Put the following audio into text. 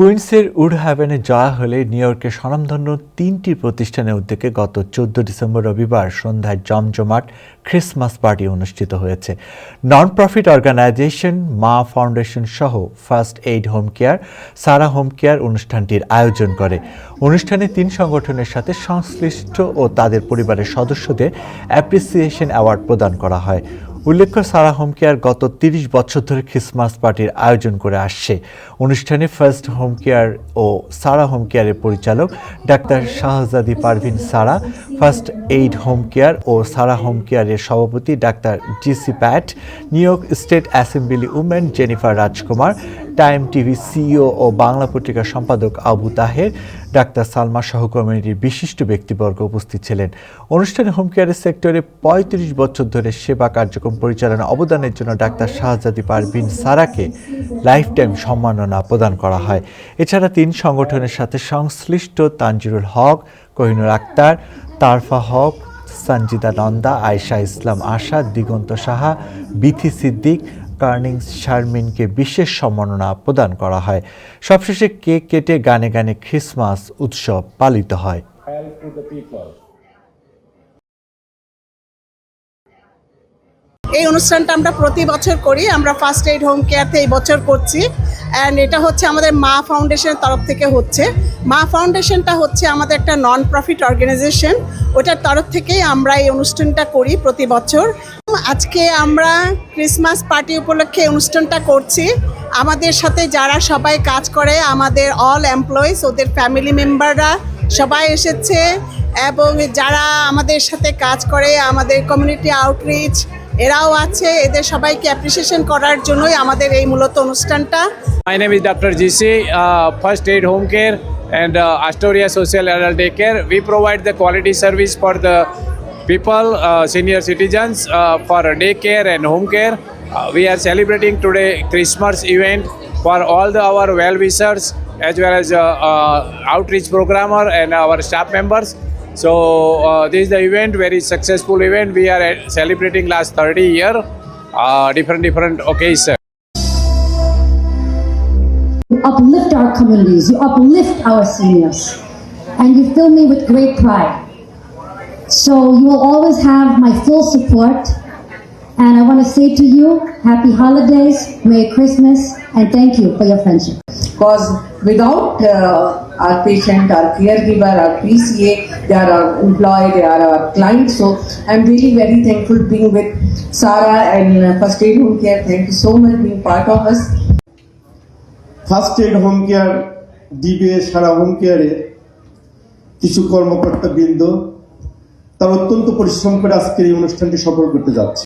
কুইন্সের উডহ্যাভেনে জয়া হলে নিউ ইয়র্কের স্বনামধন্য 3টি প্রতিষ্ঠানের উদ্যোগে গত 14 ডিসেম্বর রবিবার সন্ধ্যায় জমজমাট ক্রিসমাস পার্টি অনুষ্ঠিত হয়েছে। নন প্রফিট অর্গানাইজেশন মা ফাউন্ডেশন সহ ফার্স্ট এইড হোম কেয়ার, সারা হোম কেয়ার অনুষ্ঠানটির আয়োজন করে। অনুষ্ঠানে 3 সংগঠনের সাথে সংশ্লিষ্ট ও তাদের পরিবারের সদস্যদের অ্যাপ্রিসিয়েশন অ্যাওয়ার্ড প্রদান করা হয়। উল্লেখ্য, সারা হোম কেয়ার গত 30 বছর ধরে ক্রিসমাস পার্টির আয়োজন করে আসছে। অনুষ্ঠানে ফার্স্ট হোম কেয়ার ও সারা হোম কেয়ারের পরিচালক doctor Shahzadi Parvin Sara, first aid home care ও সারা হোম কেয়ারের সভাপতি ডাক্তার জিসি প্যাট, New York state assembly woman Jennifer Rajkumar, Time TV CEO ও বাংলা পত্রিকার সম্পাদক আবু তাহের, ডাক্তার সালমা সহ কমিউনিটির বিশিষ্ট ব্যক্তিবর্গ উপস্থিত ছিলেন। অনুষ্ঠানে হোম কেয়ারের সেক্টরে 35 বছর ধরে সেবা কার্যক্রম পরিচালনা অবদানের জন্য doctor Shahzadi Parvin সারাকে life time সম্মাননা প্রদান করা হয়। এছাড়া 3 সংগঠনের সাথে সংশ্লিষ্ট তানজিরুল হক, কোহিনুর আক্তার, তারফা হক, সঞ্জিদা নন্দা, আয়েশা ইসলাম আশা, দিগন্ত সাহা, বিথি সিদ্দিক, কার্নিং শারমিনকে বিশেষ সম্মাননা প্রদান করা হয়। সবশেষে কেক কেটে গানে গানে ক্রিসমাস উৎসব পালিত হয়। এই অনুষ্ঠানটা আমরা প্রতি বছর করি। আমরা ফার্স্ট এইড হোম কেয়ারতে এই বছর করছি। অ্যান্ড এটা হচ্ছে আমাদের মা ফাউন্ডেশনের তরফ থেকে হচ্ছে। মা ফাউন্ডেশনটা হচ্ছে আমাদের একটা নন প্রফিট অর্গানাইজেশন, ওটার তরফ থেকেই আমরা এই অনুষ্ঠানটা করি প্রতি বছর। আজকে আমরা ক্রিসমাস পার্টি উপলক্ষে অনুষ্ঠানটা করছি। আমাদের সাথে যারা সবাই কাজ করে, আমাদের অল এমপ্লয়িজ, ওদের ফ্যামিলি মেম্বাররা সবাই এসেছে, এবং যারা আমাদের সাথে কাজ করে আমাদের কমিউনিটি আউটরিচ এরাও আছে। এদের সবাইকে অ্যাপ্রিসিয়েশন করার জন্যই আমাদের এই মূলত অনুষ্ঠানটা। My name is Dr. GC, First Aid Home Care and Astoria Social Adult Day Care. We provide the quality service for the people, senior citizens, for day care and home care. We are celebrating today Christmas event for all our well-wishers as well as outreach programmer and our staff members. So this is the event, very successful event. We are celebrating last 30 years, different occasions. You uplift our communities, you uplift our seniors, and you fill me with great pride. So you will always have my full support, and I want to say to you, happy holidays, Merry Christmas, and thank you for your friendship. Because without our patient, our caregiver, our PCA, they are our employee, they are our clients. So I'm really very thankful being with Sarah and First Aid Home Care. Thank you so much being part of us. First aid home care, DBA, সারা home কেয়ারে কিছু কর্মকর্তা বৃন্দ তার অত্যন্ত পরিশ্রম করে আজকের এই অনুষ্ঠানটি সফল করতে যাচ্ছে।